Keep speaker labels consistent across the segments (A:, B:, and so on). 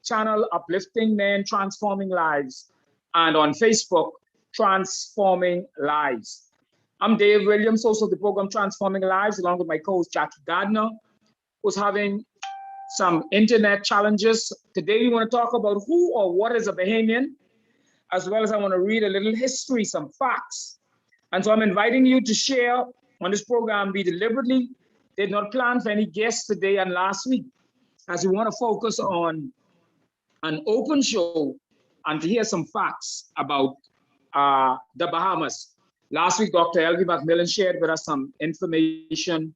A: channel Uplifting Men, Transforming Lives, and on Facebook, Transforming Lives. I'm Dave Williams, host of the program Transforming Lives, along with my co-host Jackie Gardner, who's having some internet challenges. Today, we want to talk about who or what is a Bahamian, as well as I want to read a little history, some facts. And so I'm inviting you to share on this program. We deliberately did not plan for any guests today and last week, as we want to focus on an open show and to hear some facts about the Bahamas. Last week, Dr. Elvie McMillan shared with us some information,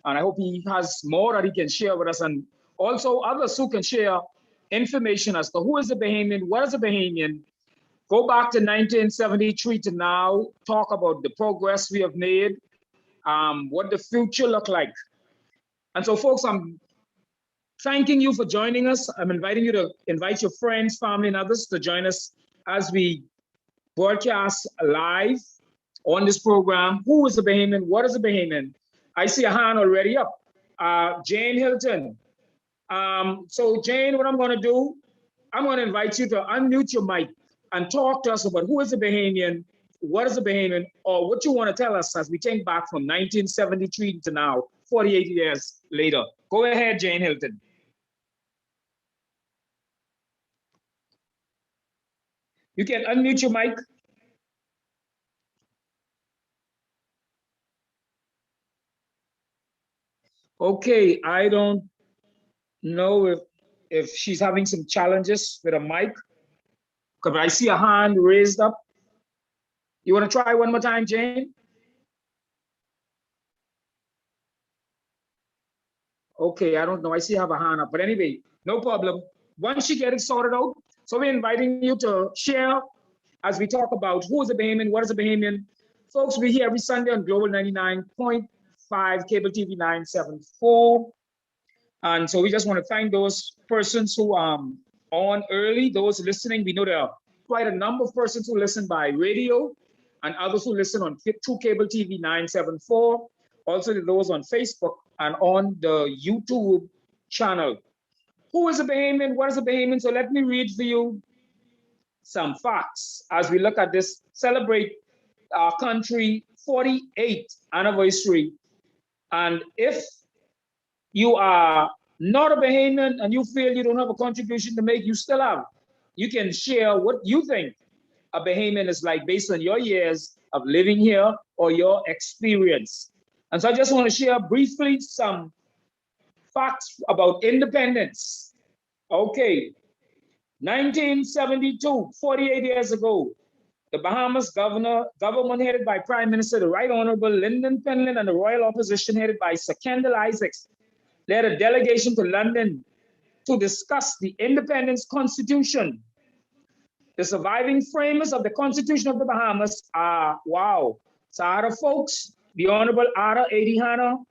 A: and I hope he has more that he can share with us, and also others who can share information as to who is a Bahamian, what is a Bahamian. Go back to 1973 to now, talk about the progress we have made, what the future look like. And so, folks, I'm thanking you for joining us. I'm inviting you to invite your friends, family, and others to join us as we broadcast live on this program. Who is a Bahamian? What is a Bahamian? I see a hand already up. Jane Hilton. So Jane, what I'm going to do, I'm going to invite you to unmute your mic and talk to us about who is a Bahamian, what is a Bahamian, or what you want to tell us as we think back from 1973 to now, 48 years later. Go ahead, Jane Hilton. You can unmute your mic. Okay, I don't know if she's having some challenges with a mic, because I see a hand raised up. You want to try one more time, Jane? Okay, I don't know. I see you have a hand up, but anyway, no problem. Once you get it sorted out, so we're inviting you to share as we talk about who is a Bahamian, what is a Bahamian. Folks, we're here every Sunday on Global 99.5, Cable TV 974. And so we just want to thank those persons who are on early, those listening. We know there are quite a number of persons who listen by radio and others who listen on through Cable TV 974. Also those on Facebook and on the YouTube channel. Who is a Bahamian? What is a Bahamian? So let me read for you some facts as we look at this, celebrate our country 48th anniversary. And if you are not a Bahamian and you feel you don't have a contribution to make, you still have. You can share what you think a Bahamian is like based on your years of living here or your experience. And so I just want to share briefly some facts about independence. Okay, 1972, 48 years ago, the Bahamas government headed by Prime Minister the Right Honorable Lyndon Penland and the Royal Opposition headed by Sir Kendall Isaacs led a delegation to London to discuss the Independence Constitution. The surviving framers of the Constitution of the Bahamas are, wow, Sahara folks, the Honorable Ada Adihana,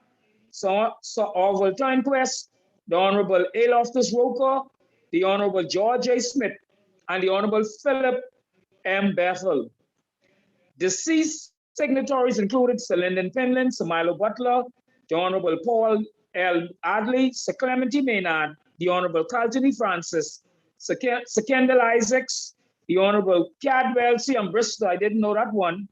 A: Sir Orville Turnquest, the Honorable A. Loftus Roker, the Honorable George A. Smith, and the Honorable Philip M. Bethel. Deceased signatories included Sir Lyndon Penland, Sir Milo Butler, the Honorable Paul L. Adley, Sir Clementi Maynard, the Honorable Carlton E. Francis, Sir Kendall Isaacs, the Honorable Cadwell C. Bristol, I didn't know that one,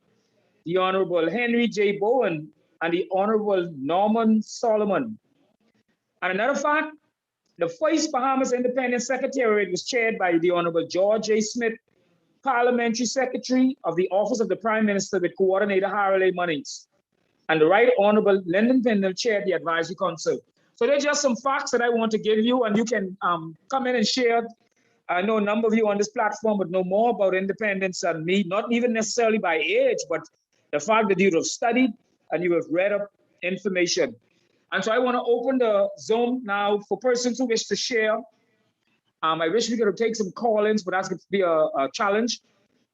A: the Honorable Henry J. Bowen, and the Honorable Norman Solomon. And another fact, the first Bahamas Independence Secretariat was chaired by the Honorable George A. Smith, Parliamentary Secretary of the Office of the Prime Minister with Coordinator Harold A. Munnings. And the Right Honorable Lyndon Pendle chaired the Advisory Council. So there's just some facts that I want to give you, and you can come in and share. I know a number of you on this platform would know more about independence than me, not even necessarily by age, but the fact that you have studied and you have read up information. And so I want to open the Zoom now for persons who wish to share. I wish we could take some call-ins, but that's going to be a challenge.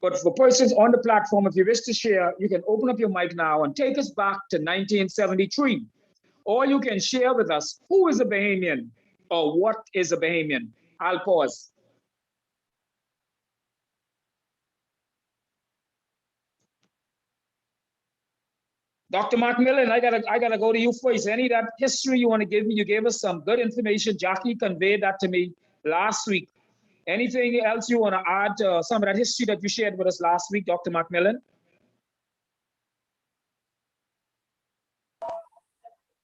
A: But for persons on the platform, if you wish to share, you can open up your mic now and take us back to 1973. Or you can share with us who is a Bahamian or what is a Bahamian. I'll pause. Dr. McMillan, I gotta go to you first. Any of that history you want to give me? You gave us some good information. Jackie conveyed that to me last week. Anything else you want to add to some of that history that you shared with us last week, Dr. Macmillan?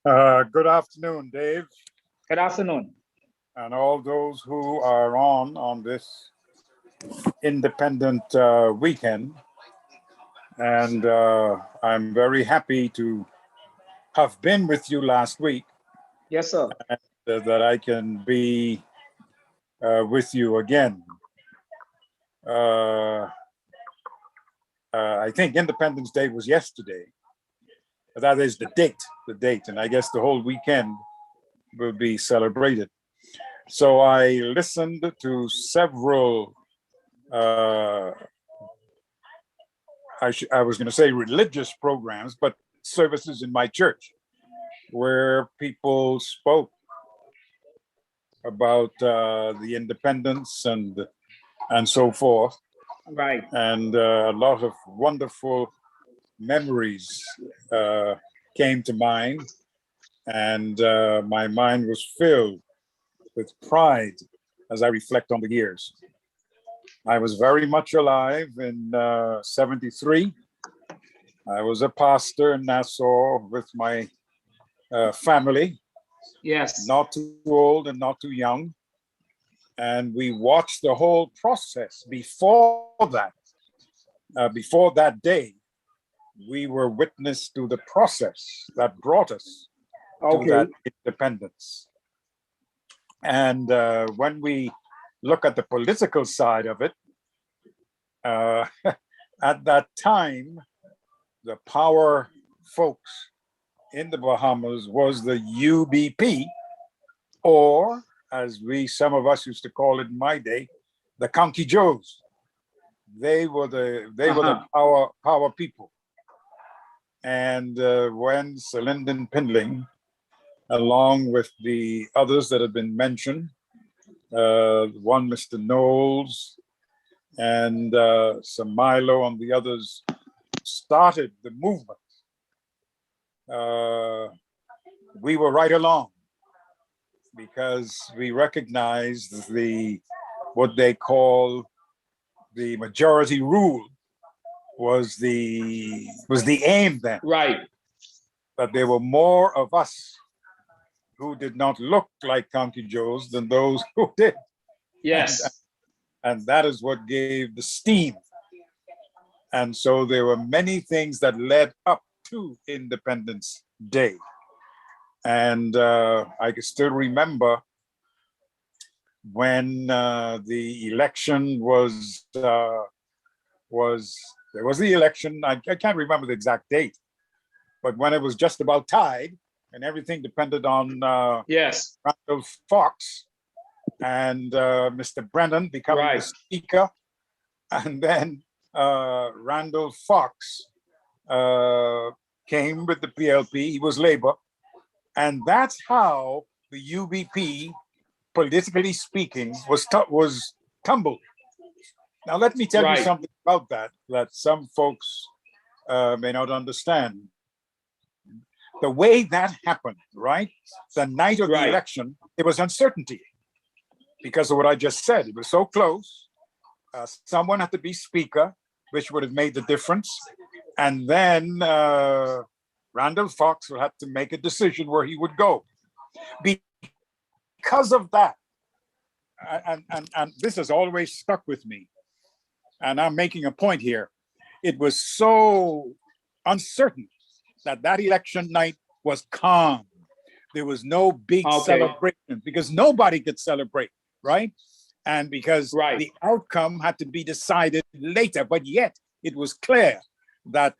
B: Good afternoon, Dave.
A: Good afternoon.
B: And all those who are on this independent weekend. And I'm very happy to have been with you last week.
A: Yes, sir.
B: And that I can be with you again. I think Independence Day was yesterday. That is the date, and I guess the whole weekend will be celebrated. So I listened to several, I was going to say religious programs, but services in my church where people spoke about the independence and so forth.
A: Right.
B: And a lot of wonderful memories came to mind, and my mind was filled with pride as I reflect on the years. I was very much alive in 73. I was a pastor in Nassau with my family.
A: Yes.
B: Not too old and not too young. And we watched the whole process. Before that day, we were witness to the process that brought us to that independence. And when we look at the political side of it, at that time, the power folks in the Bahamas was the UBP, or as some of us used to call it in my day, the Conky Joes. They were the power people. And when Sir Lyndon Pindling, along with the others that have been mentioned, one Mr. Knowles and Sir Milo and the others started the movement, we were right along because we recognized what they call the majority rule was the aim then.
A: Right.
B: But there were more of us who did not look like Conky Joes than those who did.
A: Yes.
B: And that is what gave the steam. And so there were many things that led up to Independence Day. And I can still remember when the election was the election. I can't remember the exact date, but when it was just about tied and everything depended on
A: yes,
B: Randall Fox and Mr. Brennan becoming the speaker, and then Randall Fox came with the PLP. He was Labour, and that's how the UBP, politically speaking, was tumbled. Now, let me tell you something about that some folks may not understand. The way that happened, right? The night of the election, there was uncertainty because of what I just said. It was so close. Someone had to be speaker, which would have made the difference. And then Randall Fox will have to make a decision where he would go. Because of that, and this has always stuck with me, and I'm making a point here, it was so uncertain that election night was calm. There was no big celebration because nobody could celebrate, right? And because the outcome had to be decided later, but yet it was clear that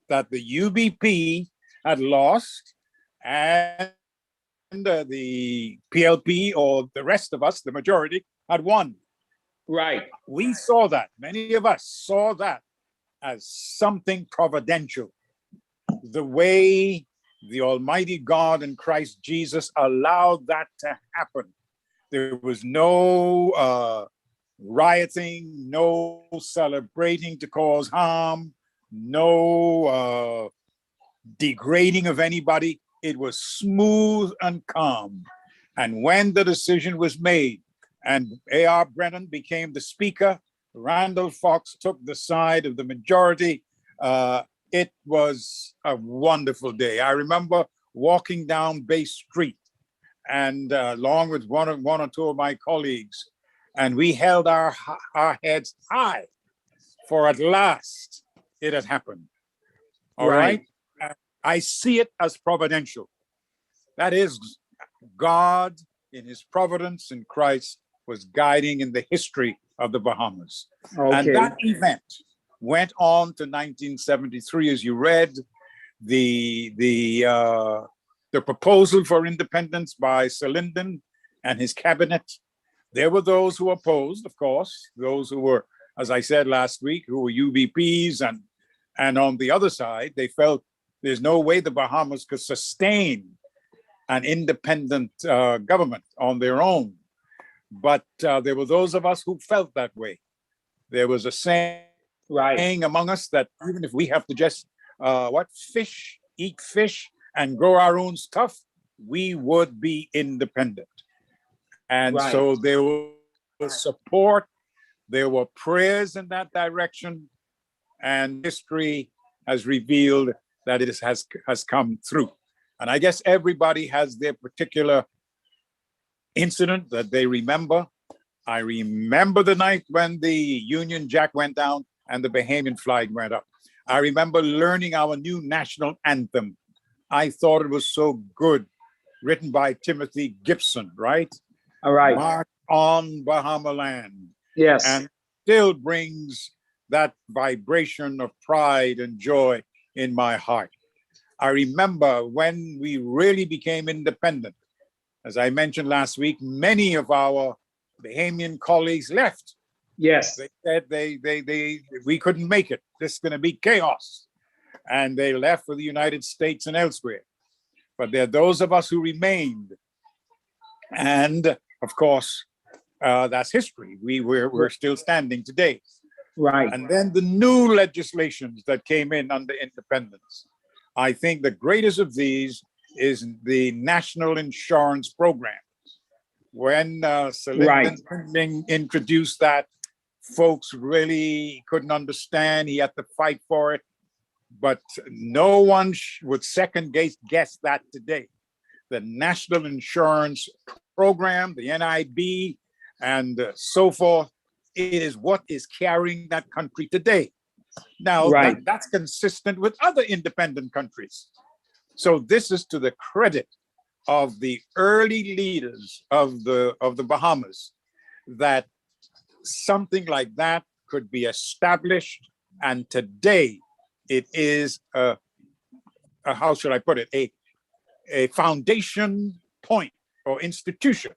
B: the UBP had lost and the PLP, or the rest of us, the majority, had won.
A: Right.
B: We saw that. Many of us saw that as something providential. The way the Almighty God and Christ Jesus allowed that to happen. There was no rioting, no celebrating to cause harm, no degrading of anybody. It was smooth and calm. And when the decision was made and A.R. Brennan became the speaker. Randall Fox took the side of the majority. It was a wonderful day. I remember walking down Bay Street, and along with one or two of my colleagues, and we held our heads high, for at last it had happened. All right. I see it as providential. That is, God in his providence in Christ was guiding in the history of the Bahamas.
A: Okay.
B: And that event went on to 1973, as you read, the proposal for independence by Sir Lyndon and his cabinet. There were those who opposed, of course, those who were, as I said last week, who were UBPs, and on the other side, they felt there's no way the Bahamas could sustain an independent government on their own. But there were those of us who felt that way. There was a saying among us that even if we have to just eat fish and grow our own stuff, we would be independent. And so there was support, there were prayers in that direction, and history has revealed that it has come through. And I guess everybody has their particular incident that they remember. I remember the night when the Union Jack went down and the Bahamian flag went up. I remember learning our new national anthem. I thought it was so good, written by Timothy Gibson, right?
A: All right.
B: March on Bahama land.
A: Yes.
B: And still brings that vibration of pride and joy in my heart. I remember when we really became independent. As I mentioned last week, many of our Bahamian colleagues left.
A: Yes.
B: They said we couldn't make it. This is going to be chaos. And they left for the United States and elsewhere. But there are those of us who remained. And of course, that's history. We're still standing today.
A: Right.
B: And then the new legislations that came in under independence. I think the greatest of these is the National Insurance Program. When Sir Lyndon introduced that, folks really couldn't understand. He had to fight for it. But no one would second guess that today. The National Insurance Program, the NIB, and so forth, it is what is carrying that country today. Now, that's consistent with other independent countries. So this is to the credit of the early leaders of the Bahamas, that something like that could be established. And today it is how should I put it, a foundation point or institution.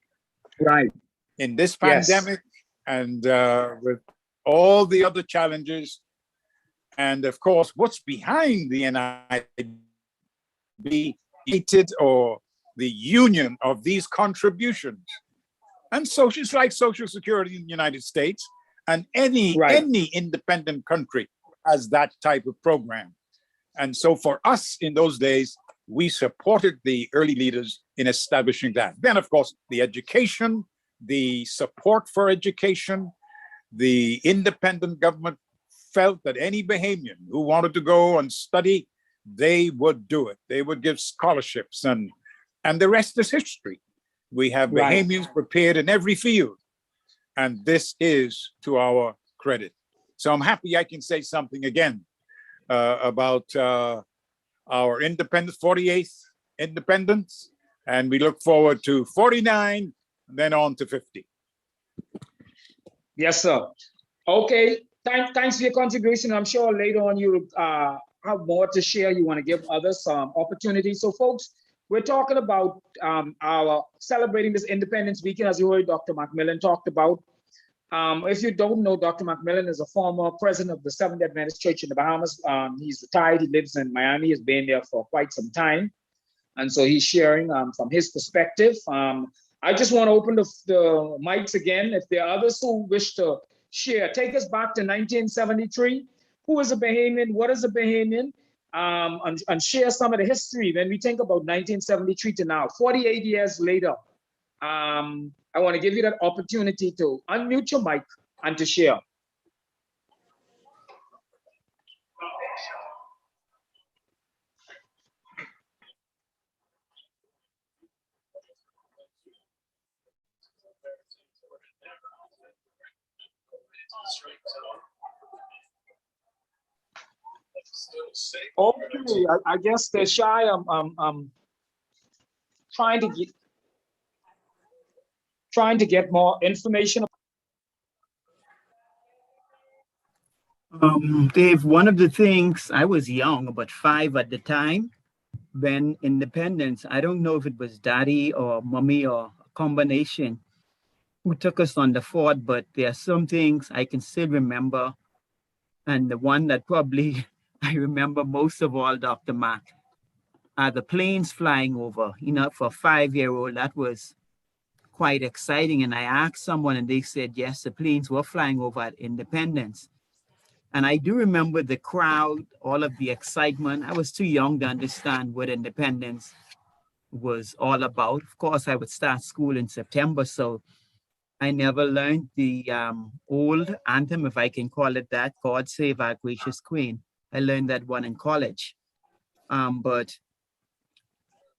B: Right. In this pandemic, and with all the other challenges. And of course, what's behind the NIB or the union of these contributions. And so it's like Social Security in the United States, and any independent country has that type of program. And so for us in those days, we supported the early leaders in establishing that. Then, of course, the education, the support for education, the independent government felt that any Bahamian who wanted to go and study, they would do it. They would give scholarships, and the rest is history. We have Bahamians prepared in every field, and this is to our credit. So I'm happy I can say something again about our independence, 48th independence, and we look forward to 49, and then on to 50.
A: Yes, sir. Okay, thanks for your contribution. I'm sure later on you have more to share. You want to give others some opportunities. So folks, we're talking about our celebrating this Independence Weekend, as you heard Dr. Macmillan talked about. If you don't know, Dr. Macmillan is a former president of the Seventh-day Adventist Church in the Bahamas. He's retired, he lives in Miami, he's been there for quite some time. And so he's sharing from his perspective. I just want to open the mics again. If there are others who wish to share, take us back to 1973. Who is a Bahamian? What is a Bahamian? And share some of the history when we think about 1973 to now, 48 years later. I want to give you that opportunity to unmute your mic and to share. Okay, I guess they're shy. I'm trying to get more information.
C: Dave, one of the things, I was young, about 5 at the time, when independence, I don't know if it was daddy or mommy or a combination who took us on the fort, but there are some things I can still remember. And the one that probably I remember most of all, Dr. Mack, are the planes flying over. You know, for a 5-year-old, that was quite exciting. And I asked someone and they said, yes, the planes were flying over at Independence. And I do remember the crowd, all of the excitement. I was too young to understand what independence was all about. Of course, I would start school in September, so I never learned the old anthem, if I can call it that, God Save Our Gracious Queen. I learned that one in college. But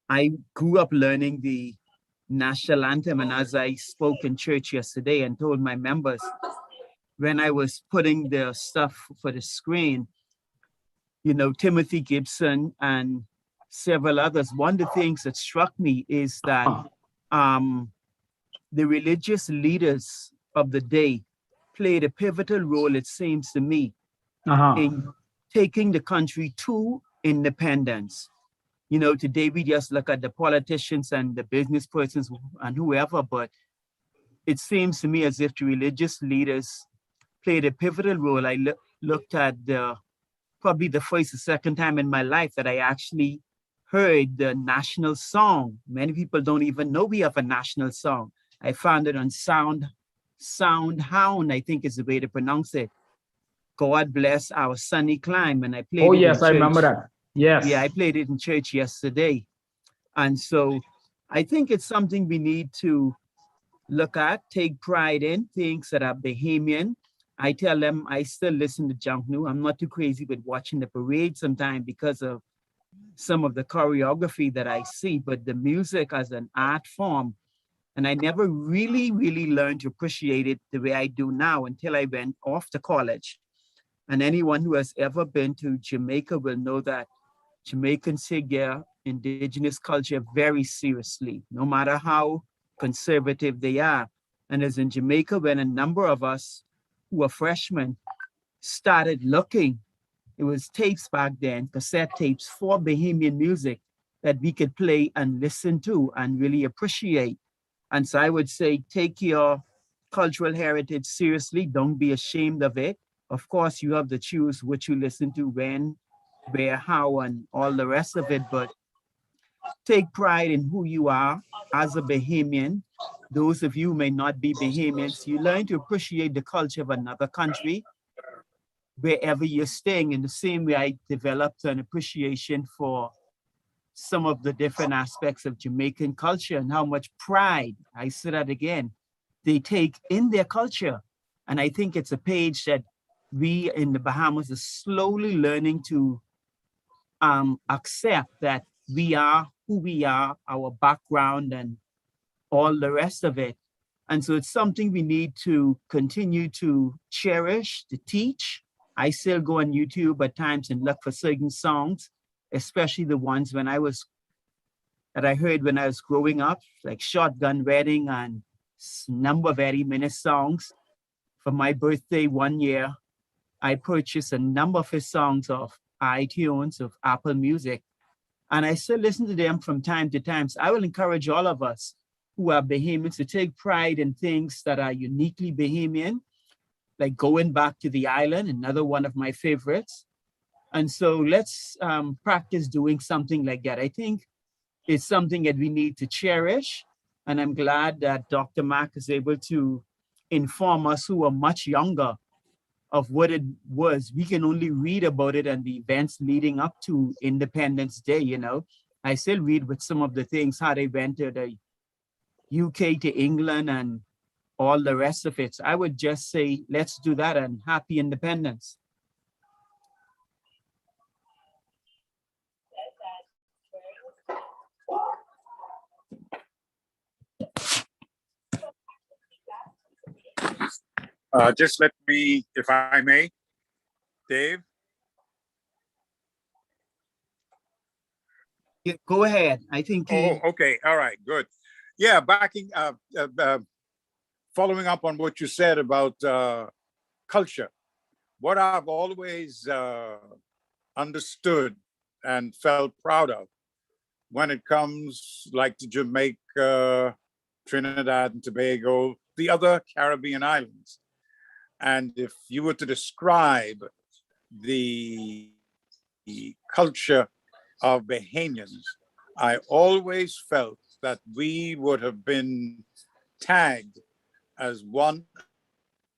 C: I grew up learning the national anthem. And as I spoke in church yesterday and told my members, when I was putting the stuff for the screen, you know, Timothy Gibson and several others, one of the things that struck me is that the religious leaders of the day played a pivotal role, it seems to me, in taking the country to independence. You know, today we just look at the politicians and the business persons and whoever, but it seems to me as if the religious leaders played a pivotal role. I looked at probably the first or second time in my life that I actually heard the national song. Many people don't even know we have a national song. I found it on Soundhound, I think is the way to pronounce it. God bless our sunny clime. And I played it in church.
A: I remember that. Yes.
C: Yeah, I played it in church yesterday. And so I think it's something we need to look at, take pride in, things that are Bahamian. I tell them I still listen to junk new. I'm not too crazy with watching the parade sometimes because of some of the choreography that I see, but the music as an art form, and I never really, really learned to appreciate it the way I do now until I went off to college. And anyone who has ever been to Jamaica will know that Jamaicans take their indigenous culture very seriously, no matter how conservative they are. And as in Jamaica, when a number of us who were freshmen started looking, it was tapes back then, cassette tapes for Bahamian music that we could play and listen to and really appreciate. And so I would say, take your cultural heritage seriously. Don't be ashamed of it. Of course, you have to choose what you listen to, when, where, how, and all the rest of it. But take pride in who you are as a Bahamian. Those of you who may not be Bahamians, you learn to appreciate the culture of another country wherever you're staying. In the same way, I developed an appreciation for some of the different aspects of Jamaican culture and how much pride, I say that again, they take in their culture. And I think it's a page that we in the Bahamas are slowly learning to accept, that we are who we are, our background and all the rest of it. And so it's something we need to continue to cherish, to teach. I still go on YouTube at times and look for certain songs, especially the ones that I heard when I was growing up, like Shotgun Wedding and number of Eddie Minute songs. For my birthday one year, I purchased a number of his songs off iTunes, of Apple Music, and I still listen to them from time to time. So I will encourage all of us who are Bahamians to take pride in things that are uniquely Bahamian, like going back to the island, another one of my favorites. And so let's practice doing something like that. I think it's something that we need to cherish. And I'm glad that Dr. Mack is able to inform us who are much younger of what it was. We can only read about it and the events leading up to Independence Day, you know. I still read with some of the things, how they went to the UK to England and all the rest of it. I would just say, let's do that and happy independence.
B: Just let me, if I may, Dave.
C: Yeah, go ahead. I think.
B: Oh, okay. All right. Good. Yeah. Following up on what you said about culture, what I've always understood and felt proud of when it comes like to Jamaica, Trinidad and Tobago, the other Caribbean islands. And if you were to describe the culture of Bahamians, I always felt that we would have been tagged as one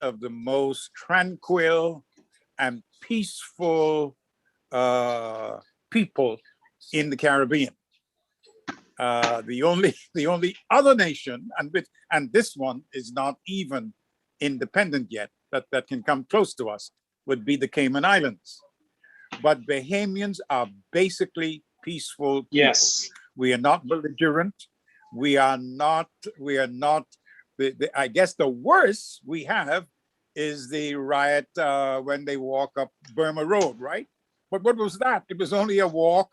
B: of the most tranquil and peaceful people in the Caribbean. The only other nation, and this one is not even independent yet, that can come close to us, would be the Cayman Islands. But Bahamians are basically peaceful people.
A: Yes.
B: We are not belligerent. We are not. I guess the worst we have is the riot when they walk up Burma Road, right? But what was that? It was only a walk,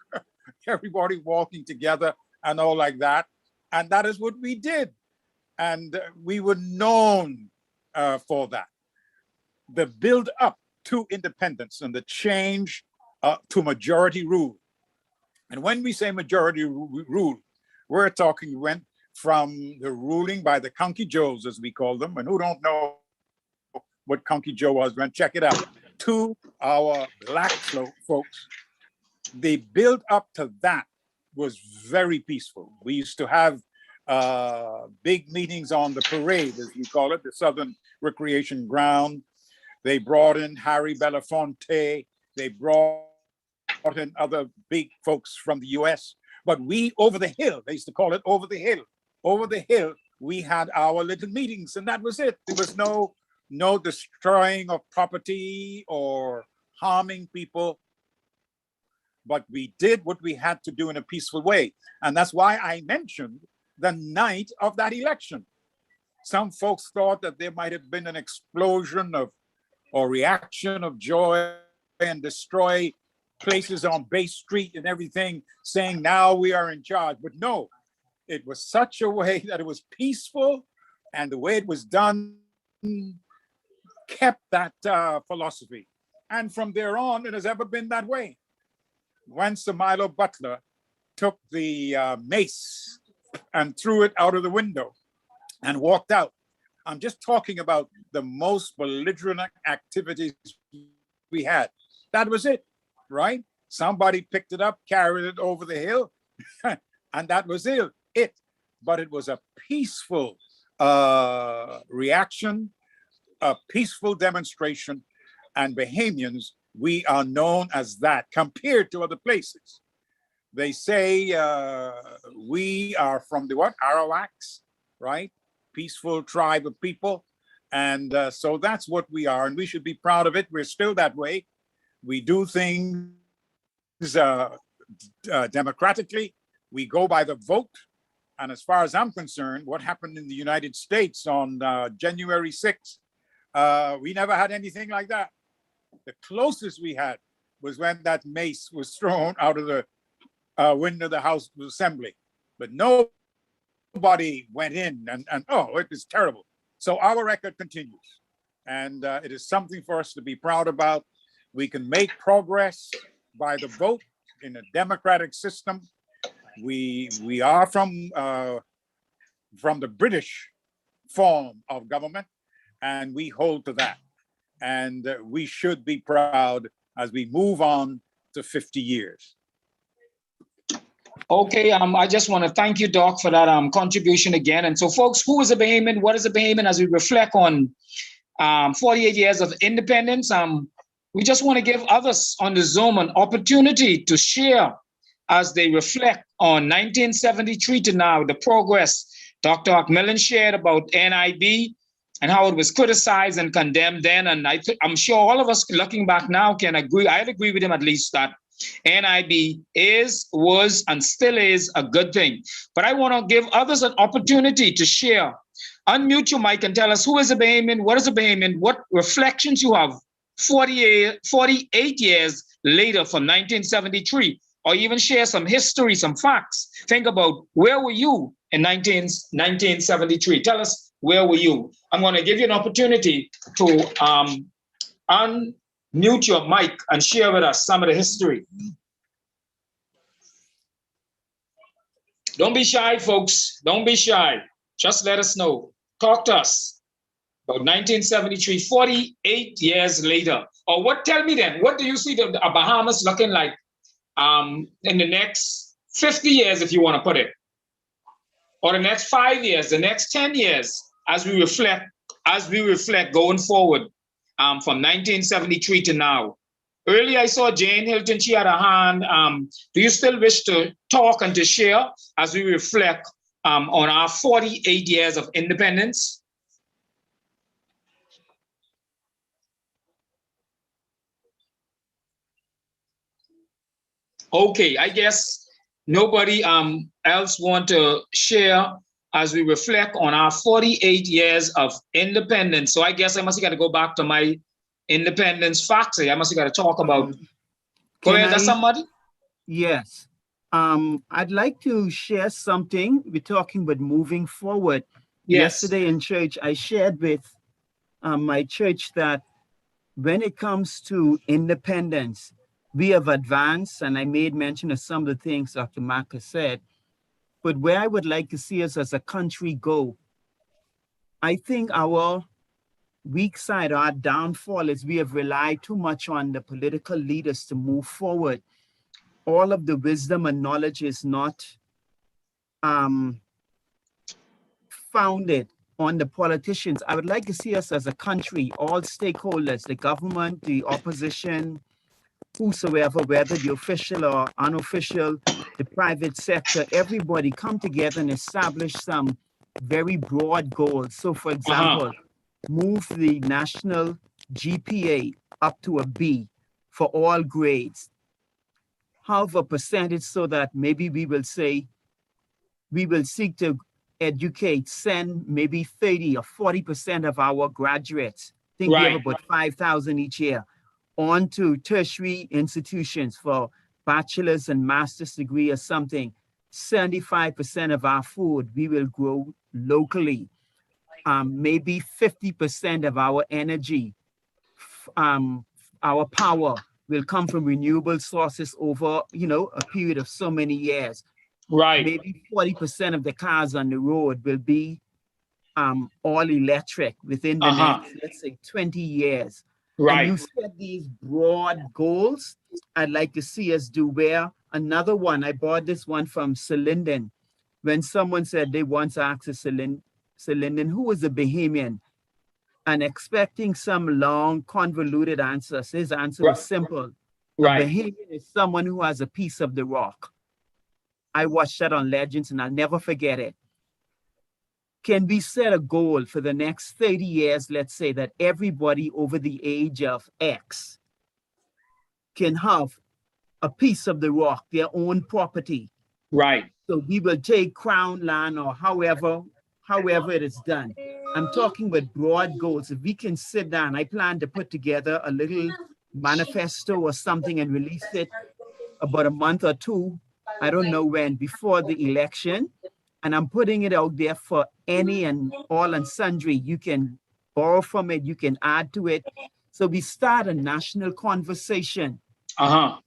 B: everybody walking together and all like that. And that is what we did. And we were known for that. The build up to independence and the change to majority rule. And when we say majority rule, we're talking went from the ruling by the Conky Joes, as we call them, and who don't know what Conky Joe was, man, check it out, to our black folks. The build up to that was very peaceful. We used to have big meetings on the parade, as we call it, the Southern Recreation Ground. They brought in Harry Belafonte. They brought in other big folks from the US. But we, over the hill, they used to call it over the hill. Over the hill, we had our little meetings, and that was it. There was no destroying of property or harming people. But we did what we had to do in a peaceful way. And that's why I mentioned the night of that election. Some folks thought that there might have been an explosion of or reaction of joy and destroy places on Bay Street and everything, saying now we are in charge. But no, it was such a way that it was peaceful, and the way it was done kept that philosophy. And from there on, it has ever been that way. When Sir Milo Butler took the mace and threw it out of the window and walked out, I'm just talking about the most belligerent activities we had. That was it, right? Somebody picked it up, carried it over the hill, and that was it. But it was a peaceful reaction, a peaceful demonstration, and Bahamians, we are known as that compared to other places. They say we are from the what? Arawaks, right? Peaceful tribe of people. And so that's what we are, and we should be proud of it. We're still that way. We do things democratically. We go by the vote. And as far as I'm concerned, what happened in the United States on January 6th, we never had anything like that. The closest we had was when that mace was thrown out of the window of the House of Assembly. But nobody went in, and oh, it was terrible. So our record continues. And it is something for us to be proud about. We can make progress by the vote in a democratic system. We are from the British form of government, and we hold to that. And we should be proud as we move on to 50 years.
A: Okay, I just want to thank you, Doc, for that contribution again. And so, folks, who is a Bahamian? What is a Bahamian? As we reflect on 48 years of independence, we just want to give others on the Zoom an opportunity to share as they reflect on 1973 to now, the progress Dr. Macmillan shared about NIB and how it was criticized and condemned then. And I'm sure all of us looking back now can agree. I'd agree with him at least that NIB was, and still is a good thing. But I want to give others an opportunity to share. Unmute your mic and tell us who is a Bahamian, what is a Bahamian, what reflections you have 48 years later from 1973, or even share some history, some facts. Think about where were you in 1973? Tell us where were you. I'm going to give you an opportunity to unmute your mic and share with us some of the history. Don't be shy, folks. Don't be shy. Just let us know. Talk to us about 1973, 48 years later. Or what? Tell me then, what do you see the Bahamas looking like in the next 50 years, if you want to put it, or the next 5 years, the next 10 years, as we reflect going forward from 1973 to now. Earlier, I saw Jane Hilton, she had a hand. Do you still wish to talk and to share as we reflect on our 48 years of independence? Okay, I guess nobody else want to share as we reflect on our 48 years of independence. So I guess I must have got to go back to my independence facts. I must have got to talk about. Go ahead, that's somebody?
C: Yes. I'd like to share something. We're talking about moving forward. Yes. Yesterday in church, I shared with my church that when it comes to independence, we have advanced, and I made mention of some of the things Dr. Marcus said, but where I would like to see us as a country go, I think our weak side, our downfall is we have relied too much on the political leaders to move forward. All of the wisdom and knowledge is not founded on the politicians. I would like to see us as a country, all stakeholders, the government, the opposition, whosoever, whether the official or unofficial, the private sector, everybody come together and establish some very broad goals. So for example, move the national GPA up to a B for all grades. Have a percentage so that maybe we will say, we will seek to educate, send maybe 30 or 40% of our graduates, I think we have about 5,000 each year, on to tertiary institutions for bachelor's and master's degree or something. 75% of our food we will grow locally. Maybe 50% of our energy, our power will come from renewable sources over, a period of so many years. Right. Maybe 40% of the cars on the road will be all electric within the next, let's say, 20 years. Right. And you set these broad goals. I'd like to see us do where another one, I bought this one from Celinden. When someone said they once asked Celinden, who was a Bahamian? And expecting some long, convoluted answers. His answer was simple. Right. A Bahamian is someone who has a piece of the rock. I watched that on Legends and I'll never forget it. Can we set a goal for the next 30 years, let's say, that everybody over the age of X can have a piece of the rock, their own property? Right. So we will take crown land or however it is done. I'm talking with broad goals. If we can sit down, I plan to put together a little manifesto or something and release it about a month or two, I don't know when, before the election. And I'm putting it out there for any and all and sundry. You can borrow from it, you can add to it. So we start a national conversation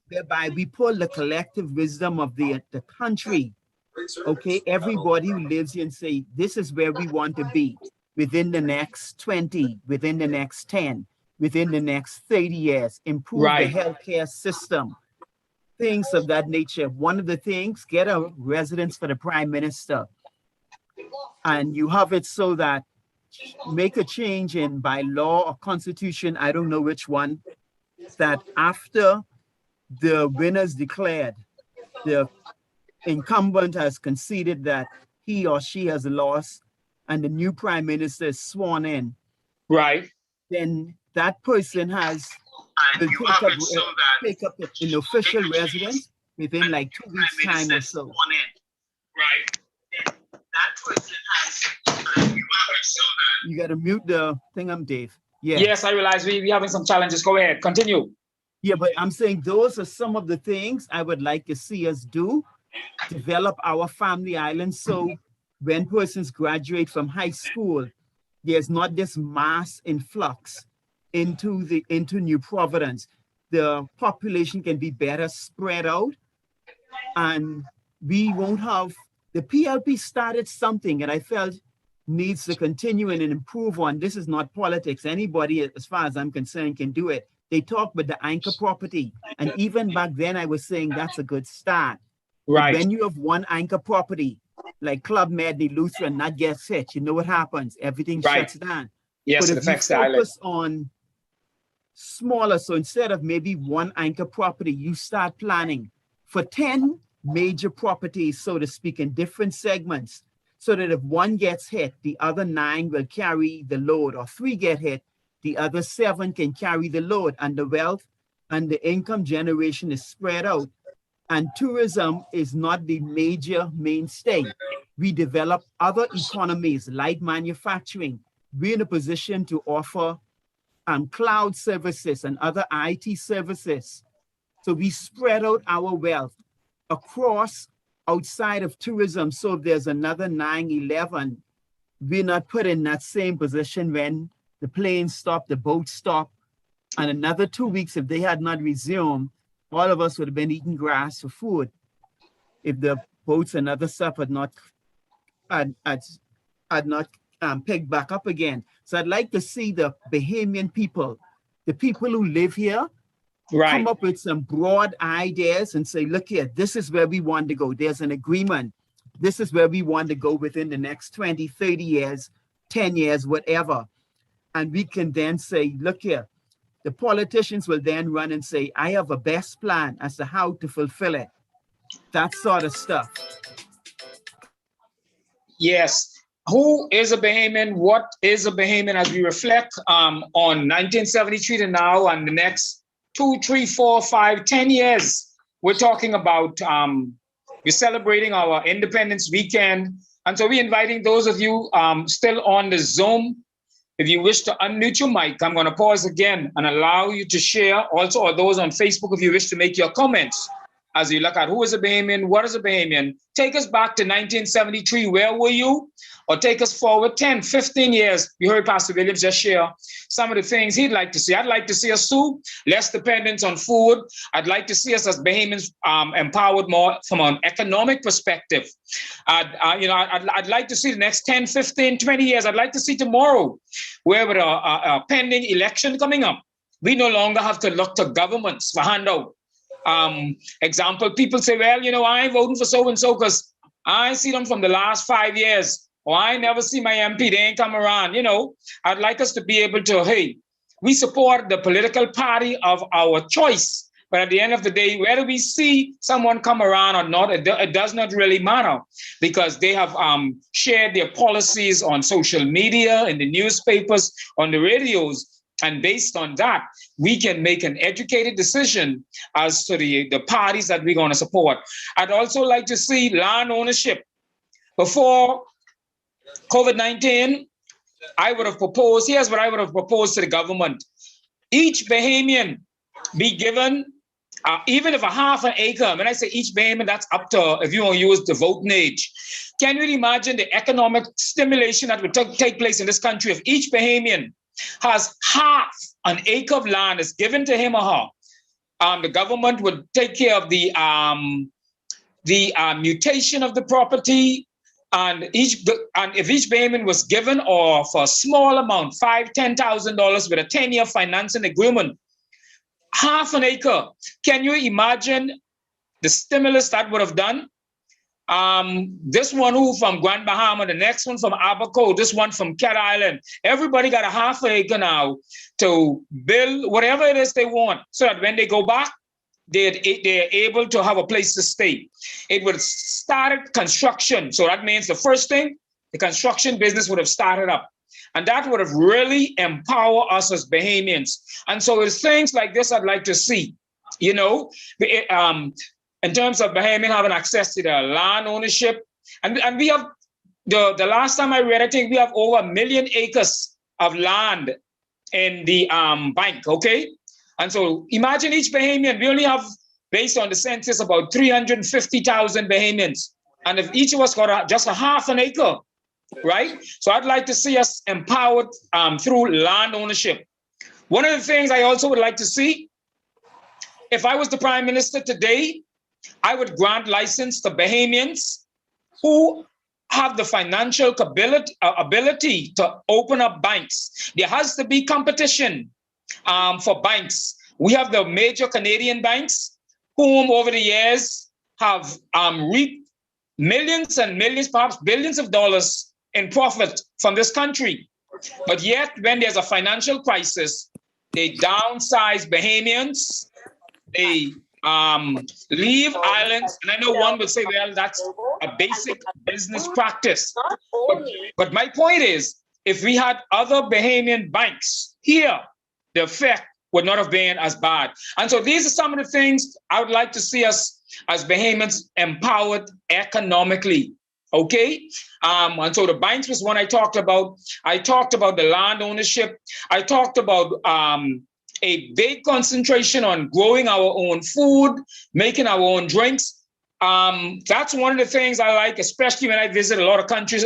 C: whereby we pull the collective wisdom of the country. Okay, everybody who lives here and say, this is where we want to be within the next 20, within the next 10, within the next 30 years, improve the healthcare system, things of that nature. One of the things, get a residence for the prime minister. And you have it so that make a change in by law or constitution, I don't know which one, that after the winners declared, the incumbent has conceded that he or she has lost and the new prime minister is sworn in,
A: right,
C: then that person will take up an official residence within like 2 weeks time or so.
A: right. That person
C: You got to mute the thing, Dave. Yeah.
A: Yes, I realize we having some challenges. Go ahead, continue.
C: Yeah, but I'm saying those are some of the things I would like to see us do, develop our family island. So when persons graduate from high school, there's not this mass influx into New Providence. The population can be better spread out, and we won't have, the PLP started something and I felt needs to continue and improve on. This is not politics. Anybody, as far as I'm concerned, can do it. They talk with the anchor property. And even back then I was saying that's a good start.
A: Right.
C: But when you have one anchor property, like Club Medley, Lutheran, that gets hit, you know what happens? Everything shuts down.
A: Yes,
C: but
A: it
C: if you
A: affects the island.
C: focus on smaller, so instead of maybe one anchor property, you start planning for 10 major properties, so to speak, in different segments, so that if one gets hit, the other 9 will carry the load, or 3 get hit, the other 7 can carry the load, and the wealth and the income generation is spread out. And tourism is not the major mainstay. We develop other economies like manufacturing. We're in a position to offer cloud services and other IT services. So we spread out our wealth across outside of tourism. So if there's another 9/11, we're not put in that same position when the planes stop, the boats stop, and another 2 weeks, if they had not resumed, all of us would have been eating grass for food if the boats and other stuff had not picked back up again. So I'd like to see the Bahamian people, the people who live here, come up with some broad ideas and say, look here, this is where we want to go. There's an agreement. This is where we want to go within the next 20, 30 years, 10 years, whatever. And we can then say, look here, the politicians will then run and say, I have a best plan as to how to fulfill it. That sort of stuff.
A: Yes. Who is a Bahamian? What is a Bahamian as we reflect on 1973 to now and the next 2, 3, 4, 5, 10 years? We're talking about, we're celebrating our Independence Weekend. And so we're inviting those of you still on the Zoom. If you wish to unmute your mic, I'm going to pause again and allow you to share. Also, or those on Facebook, if you wish to make your comments as you look at who is a Bahamian, what is a Bahamian. Take us back to 1973. Where were you? Or take us forward 10, 15 years. You heard Pastor Williams just share some of the things he'd like to see. I'd like to see us too, less dependence on food. I'd like to see us as Bahamians empowered more from an economic perspective. I'd like to see the next 10, 15, 20 years. I'd like to see tomorrow, where with a pending election coming up, we no longer have to look to governments for handout. Example, people say, well, I ain't voting for so-and-so because I see them from the last 5 years. Or I never see my MP, they ain't come around. I'd like us to be able to, hey, we support the political party of our choice. But at the end of the day, whether we see someone come around or not, it does not really matter, because they have shared their policies on social media, in the newspapers, on the radios. And based on that, we can make an educated decision as to the parties that we're going to support. I'd also like to see land ownership. Before COVID-19, I would have proposed, here's what I would have proposed to the government. Each Bahamian be given, even if a half an acre, when I say each Bahamian, that's up to, if you want to use the voting age. Can you imagine the economic stimulation that would take place in this country if each Bahamian has half an acre of land is given to him or her? The government would take care of the mutation of the property, and if each Bahamian was given, or for a small amount, $5,000, $10,000 with a 10-year financing agreement, half an acre. Can you imagine the stimulus that would have done? This one who from Grand Bahama, the next one from Abaco, this one from Cat Island. Everybody got a half an acre now to build whatever it is they want, so that when they go back, they're able to have a place to stay. It would have started construction. So that means the first thing, the construction business would have started up. And that would have really empowered us as Bahamians. And so it's things like this I'd like to see, you know, in terms of Bahamian having access to their land ownership. And we have, the last time I read, I think we have over 1 million acres of land in the bank, okay? And so imagine each Bahamian, we only have, based on the census, about 350,000 Bahamians. And if each of us got just a half an acre, right? So I'd like to see us empowered through land ownership. One of the things I also would like to see, if I was the Prime Minister today, I would grant license to Bahamians who have the financial ability to open up banks. There has to be competition for banks. We have the major Canadian banks, whom over the years have reaped millions and millions, perhaps billions of dollars in profit from this country. But yet, when there's a financial crisis, they downsize Bahamians, they leave islands. And I know one would say, well, that's a basic business practice. But my point is, if we had other Bahamian banks here, the effect would not have been as bad. And so these are some of the things I would like to see us as Bahamians empowered economically. Okay. And so the banks was one I talked about. I talked about the land ownership. I talked about a big concentration on growing our own food, making our own drinks. That's one of the things I like, especially when I visit a lot of countries.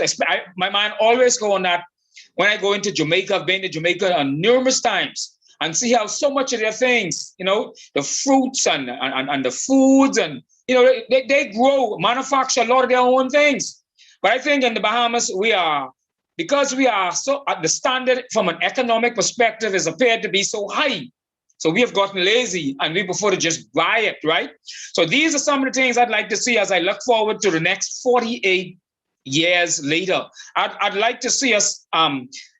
A: My mind always go on that. When I go into Jamaica, I've been to Jamaica numerous times and see how so much of their things, you know, the fruits and the foods, and, you know, they grow, manufacture a lot of their own things. But I think in the Bahamas, because we are so, the standard from an economic perspective is appeared to be so high. So we have gotten lazy and we prefer to just buy it, right? So these are some of the things I'd like to see as I look forward to the next 48 years later. I'd like to see us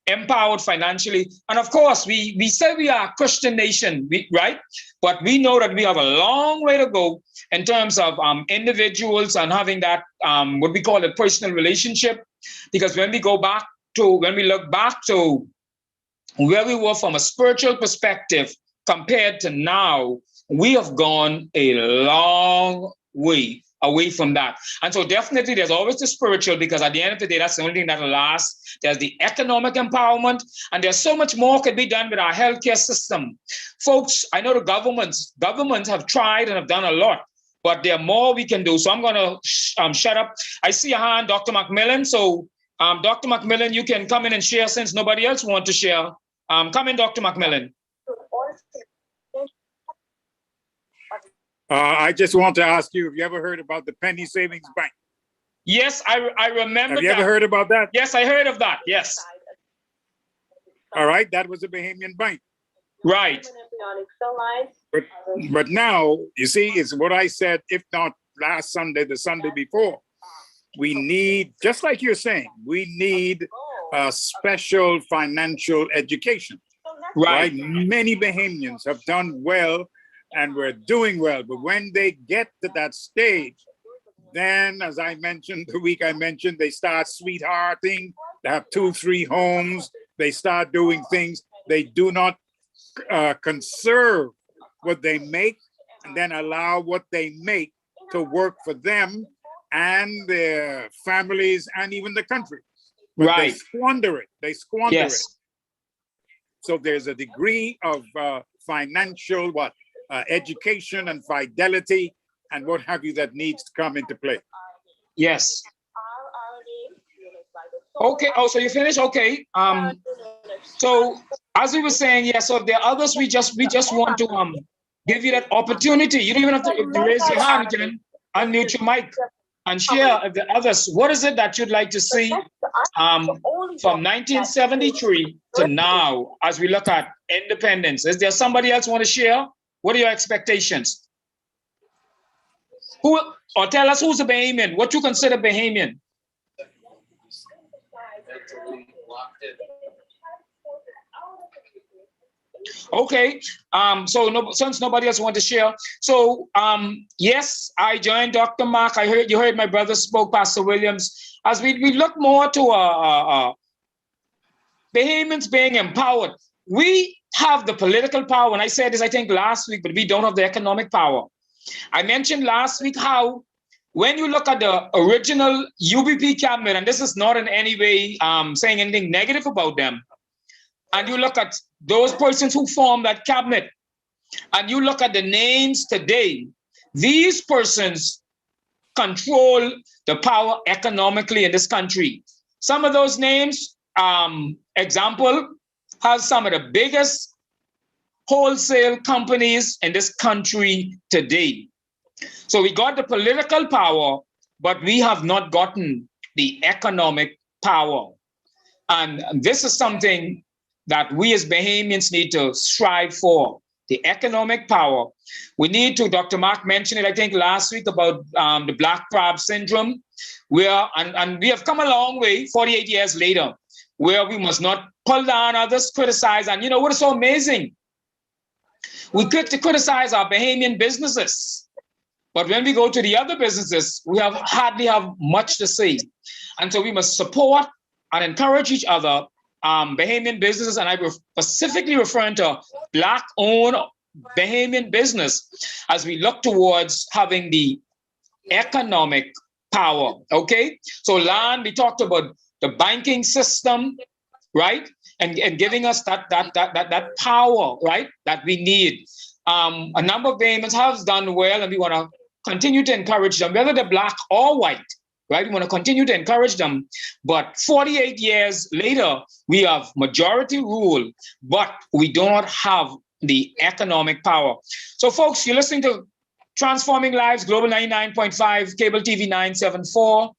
A: empowered financially. And of course, we say we are a Christian nation, right? But we know that we have a long way to go in terms of individuals and having that, what we call a personal relationship. Because when we look back to where we were from a spiritual perspective compared to now, we have gone a long way away from that. And so definitely there's always the spiritual, because at the end of the day, that's the only thing that'll last. There's the economic empowerment, and there's so much more could be done with our healthcare system. Folks, I know the governments have tried and have done a lot, but there are more we can do. So I'm going to shut up. I see a hand, Dr. McMillan. So Dr. McMillan, you can come in and share since nobody else wants to share. Come in, Dr. McMillan.
B: I just want to ask you, have you ever heard about the Penny Savings Bank?
A: Yes, I remember.
B: Have you ever heard about that?
A: Yes, I heard of that. Yes.
B: All right, that was a Bahamian bank.
A: Right.
B: But now, you see, it's what I said, if not last Sunday, the Sunday before. We need, just like you're saying, we need a special financial education. Right? Many Bahamians have done well and we're doing well. But when they get to that stage, then, as I mentioned, the week I mentioned, they start sweethearting, they have 2-3 homes, they start doing things. They do not conserve what they make and then allow what they make to work for them and their families and even the country. But right. They squander it. They squander it. So there's a degree of financial education and fidelity and what have you that needs to come into play.
A: Yes. Okay. Oh, so you finished? Okay. So as we were saying, yeah. So there are others. We just want to give you that opportunity. You don't even have to raise your hand. You can unmute your mic and share with the others. What is it that you'd like to see from 1973 to now as we look at independence? Is there somebody else want to share? What are your expectations? Or tell us who's a Bahamian? What you consider Bahamian? Okay. Since nobody else want to share, so yes, I joined Dr. Mark. You heard my brother spoke, Pastor Williams, as we look more to Bahamians being empowered. We have the political power, and I said this I think last week, but we don't have the economic power. I mentioned last week how when you look at the original UBP cabinet, and this is not in any way saying anything negative about them, and you look at those persons who formed that cabinet, and you look at the names today, these persons control the power economically in this country. Some of those names, example, has some of the biggest wholesale companies in this country today. So we got the political power, but we have not gotten the economic power. And this is something that we as Bahamians need to strive for, the economic power. We need to, Dr. Mark mentioned it, I think last week, about the Black Crab syndrome, where, and we have come a long way 48 years later, where we must not pull down others, criticize. And you know what is so amazing? We quick to criticize our Bahamian businesses, but when we go to the other businesses, we hardly have much to say. And so we must support and encourage each other, Bahamian businesses, and I was specifically referring to Black-owned Bahamian business as we look towards having the economic power, okay? So land, we talked about the banking system, right? And giving us that power, right, that we need. A number of Bahamians have done well, and we want to continue to encourage them, whether they're Black or white, right? We want to continue to encourage them. But 48 years later, we have majority rule, but we do not have the economic power. So folks, you're listening to Transforming Lives, Global 99.5, Cable TV 974,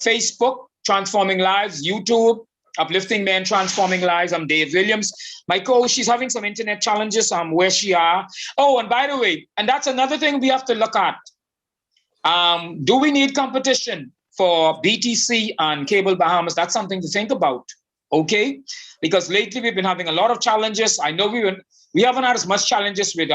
A: Facebook, Transforming Lives, YouTube, Uplifting Men, Transforming Lives. I'm Dave Williams. My co-host, she's having some internet challenges where she are. Oh, and by the way, and that's another thing we have to look at. Do we need competition for BTC and Cable Bahamas? That's something to think about, okay? Because lately we've been having a lot of challenges. I know we haven't had as much challenges with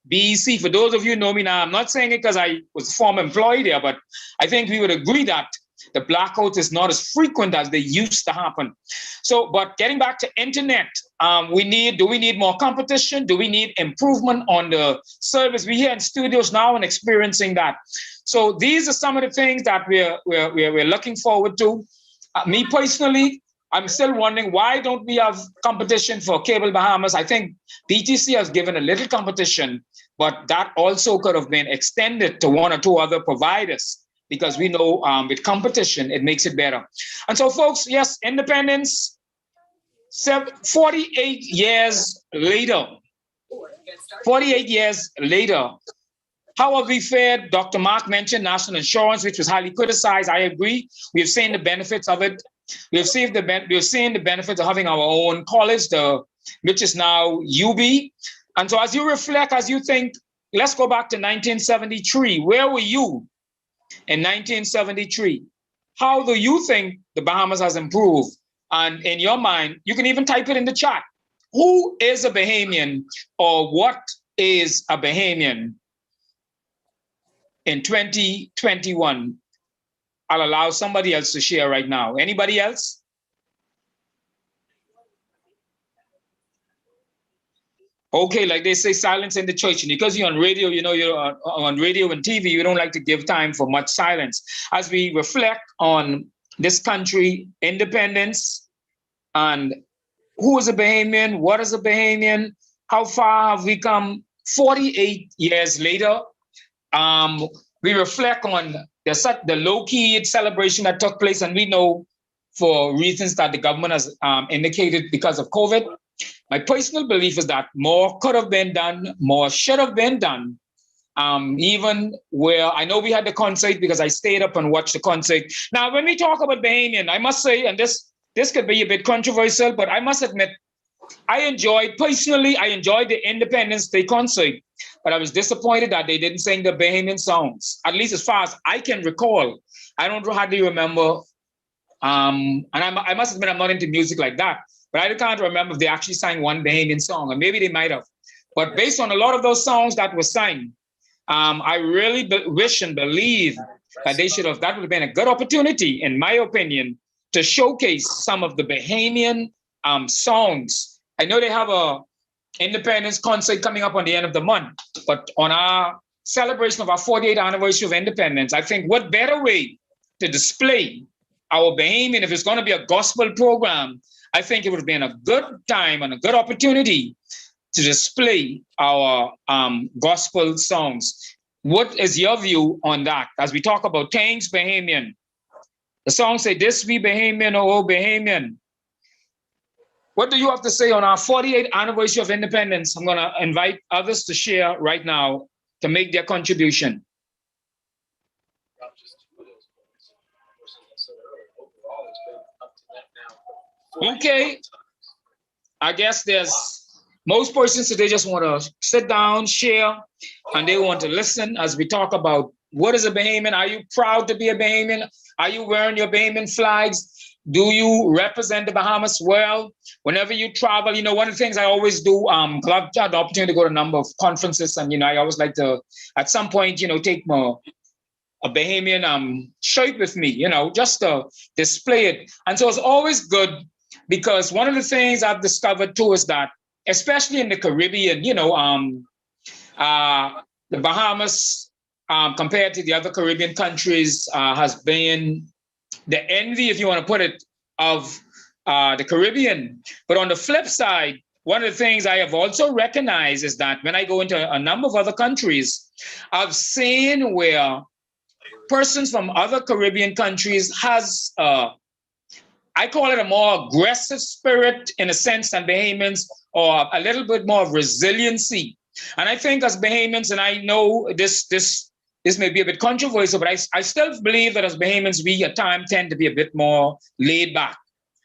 A: BEC. For those of you who know me now, I'm not saying it because I was a former employee there, but I think we would agree that the blackout is not as frequent as they used to happen. So, but getting back to internet, do we need more competition? Do we need improvement on the service? We're here in studios now and experiencing that. So these are some of the things that we're looking forward to. Me personally, I'm still wondering, why don't we have competition for Cable Bahamas? I think BTC has given a little competition, but that also could have been extended to one or two other providers, because we know with competition, it makes it better. And so folks, yes, independence, 48 years later, how have we fared? Dr. Mark mentioned national insurance, which was highly criticized. I agree. We've seen the benefits of it. We've seen the benefits of having our own college, which is now UB. And so as you reflect, as you think, let's go back to 1973. Where were you in 1973? How do you think the Bahamas has improved? And in your mind, you can even type it in the chat. Who is a Bahamian, or what is a Bahamian in 2021? I'll allow somebody else to share right now. Anybody else? Okay, like they say, silence in the church. And because you're on radio, you know, you're on radio and TV, you don't like to give time for much silence. As we reflect on this country, independence, and who is a Bahamian, what is a Bahamian, how far have we come 48 years later? We reflect on the low-key celebration that took place, and we know for reasons that the government has indicated because of COVID. My personal belief is that more could have been done, more should have been done. Even where I know we had the concert, because I stayed up and watched the concert. Now, when we talk about Bahamian, I must say, and this could be a bit controversial, but I must admit, I enjoyed the Independence Day concert, but I was disappointed that they didn't sing the Bahamian songs, at least as far as I can recall. I don't hardly remember, and I must admit I'm not into music like that, but I can't remember if they actually sang one Bahamian song, or maybe they might have. But based on a lot of those songs that were sang, I really wish and believe that they should have, that would have been a good opportunity, in my opinion, to showcase some of the Bahamian songs. I know they have a independence concert coming up on the end of the month, but on our celebration of our 48th anniversary of independence, I think what better way to display our Bahamian, if it's going to be a gospel program, I think it would have been a good time and a good opportunity to display our gospel songs. What is your view on that? As we talk about Thanks Bahamian, the song say, "This we Bahamian, oh Bahamian." What do you have to say on our 48th anniversary of independence? I'm going to invite others to share right now to make their contribution. Okay, I guess there's most persons today just want to sit down, share, and they want to listen as we talk about what is a Bahamian. Are you proud to be a Bahamian? Are you wearing your Bahamian flags? Do you represent the Bahamas well? Whenever you travel, you know, one of the things I always do, because I've had the opportunity to go to a number of conferences, and, you know, I always like to, at some point, you know, take a Bahamian shirt with me, you know, just to display it. And so it's always good, because one of the things I've discovered too is that, especially in the Caribbean, you know, the Bahamas, compared to the other Caribbean countries, has been the envy, if you want to put it, of the Caribbean. But on the flip side, one of the things I have also recognized is that when I go into a number of other countries, I've seen where persons from other Caribbean countries has, I call it a more aggressive spirit in a sense than Bahamians, or a little bit more of resiliency. And I think as Bahamians, and I know this may be a bit controversial, but I still believe that as Bahamians, we at times tend to be a bit more laid back.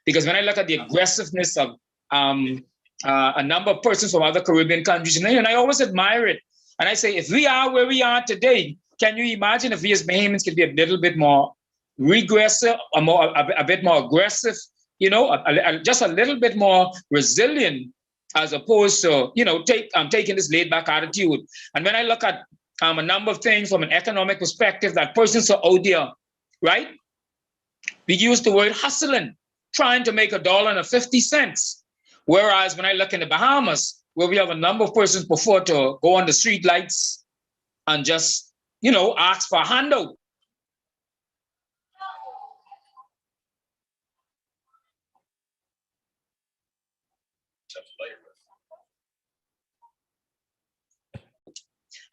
A: Because when I look at the aggressiveness of a number of persons from other Caribbean countries, and I always admire it. And I say, if we are where we are today, can you imagine if we as Bahamians could be a little bit more regressive, a bit more aggressive, you know, just a little bit more resilient, as opposed to, you know, taking this laid back attitude. And when I look at a number of things from an economic perspective that persons are out there, right? We use the word hustling, trying to make $1.50. Whereas when I look in the Bahamas, where we have a number of persons prefer to go on the street lights and just, you know, ask for a handout.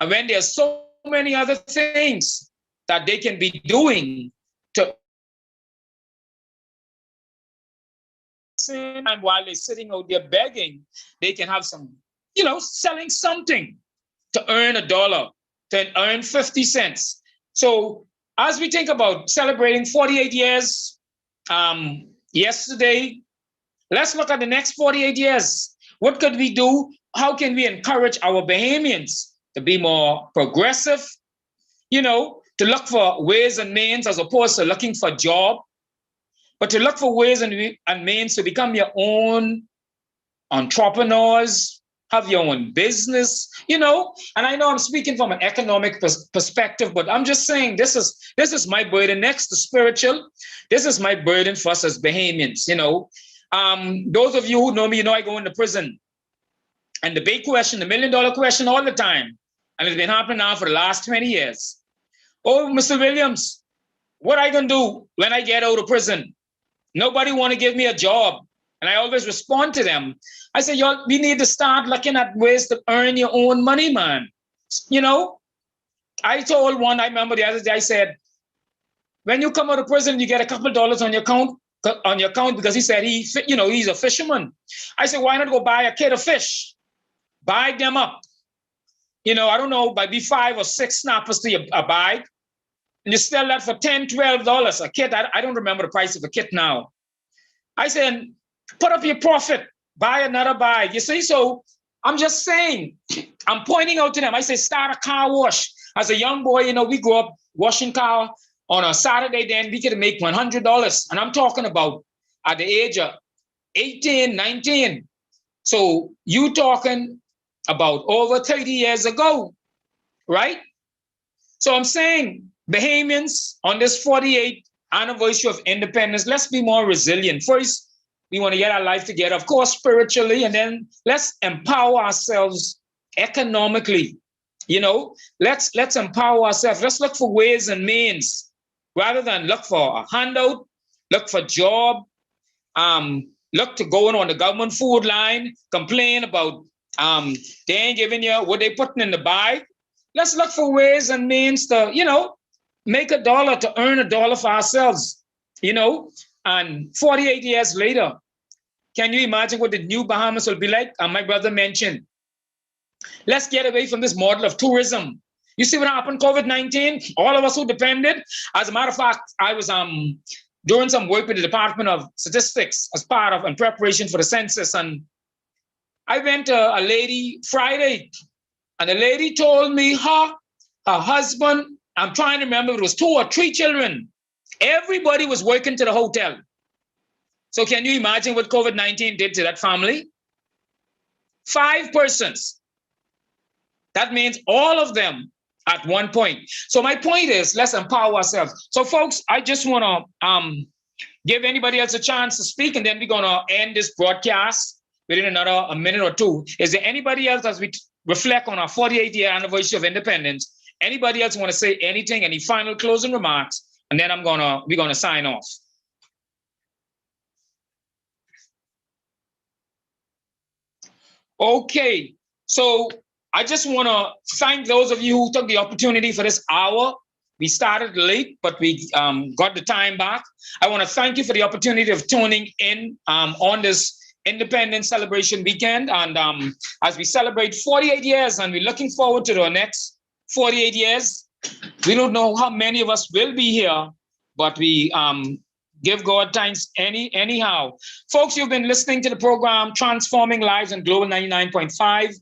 A: And when there's so many other things that they can be doing to, and while they're sitting out there begging, they can have some, you know, selling something to earn $1, to earn 50 cents. So as we think about celebrating 48 years yesterday, let's look at the next 48 years. What could we do? How can we encourage our Bahamians to be more progressive, you know, to look for ways and means as opposed to looking for a job, but to look for ways and means to become your own entrepreneurs, have your own business, you know. And I know I'm speaking from an economic perspective, but I'm just saying this is my burden next to spiritual. This is my burden for us as Bahamians, you know. Those of you who know me, you know I go into prison. And the big question, the $1 million question all the time, and it's been happening now for the last 20 years. Oh, Mr. Williams, what are I gonna do when I get out of prison? Nobody want to give me a job. And I always respond to them. I say, y'all, we need to start looking at ways to earn your own money, man. You know, I told one, I remember the other day, I said, when you come out of prison, you get a couple of dollars on your account, because he said he's a fisherman. I said, why not go buy a kid of fish? Buy them up. You know, I don't know, maybe 5 or 6 snappers to a bag. And you sell that for $10, $12 a kit. I don't remember the price of a kit now. I said, put up your profit, buy another bag. You see, so I'm just saying, I'm pointing out to them. I say, start a car wash. As a young boy, you know, we grew up washing car on a Saturday, then we could make $100. And I'm talking about at the age of 18, 19. So you talking about over 30 years ago, right? So I'm saying, Bahamians, on this 48th anniversary of independence, let's be more resilient. First, we want to get our life together, of course, spiritually, and then let's empower ourselves economically. You know, let's empower ourselves. Let's look for ways and means rather than look for a handout, look for job, look to going on the government food line, complain about they ain't giving you what they putting in the bag. Let's look for ways and means to, you know, make a dollar, to earn a dollar for ourselves, you know. And 48 years later, can you imagine what the new Bahamas will be like? My brother mentioned, let's get away from this model of tourism. You see what happened, COVID-19? All of us who depended. As a matter of fact, I was doing some work with the Department of Statistics as part of in preparation for the census. And I went to a lady Friday, and the lady told me her husband, I'm trying to remember, it was 2 or 3 children. Everybody was working to the hotel. So can you imagine what COVID-19 did to that family? 5 persons. That means all of them at one point. So my point is, let's empower ourselves. So folks, I just want to give anybody else a chance to speak, and then we're going to end this broadcast within a minute or two. Is there anybody else, as we reflect on our 48th year anniversary of independence, anybody else want to say anything, any final closing remarks? And then we're gonna sign off. Okay, so I just want to thank those of you who took the opportunity for this hour. We started late, but we got the time back. I want to thank you for the opportunity of tuning in on this Independence Celebration weekend. And as we celebrate 48 years, and we're looking forward to the next 48 years, we don't know how many of us will be here, but we give God thanks anyhow. Folks, you've been listening to the program Transforming Lives on Global 99.5.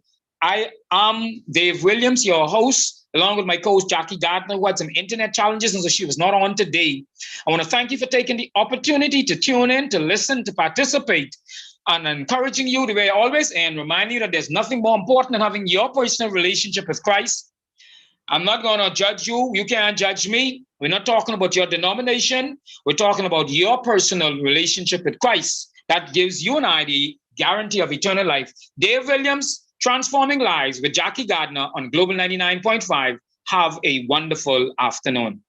A: I am Dave Williams, your host, along with my co-host Jackie Gardner, who had some internet challenges, and so she was not on today. I want to thank you for taking the opportunity to tune in, to listen, to participate, and encouraging you the way I always and reminding you that there's nothing more important than having your personal relationship with Christ. I'm not going to judge you. You can't judge me. We're not talking about your denomination. We're talking about your personal relationship with Christ. That gives you and I the guarantee of eternal life. Dave Williams, Transforming Lives with Jackie Gardner on Global 99.5. Have a wonderful afternoon.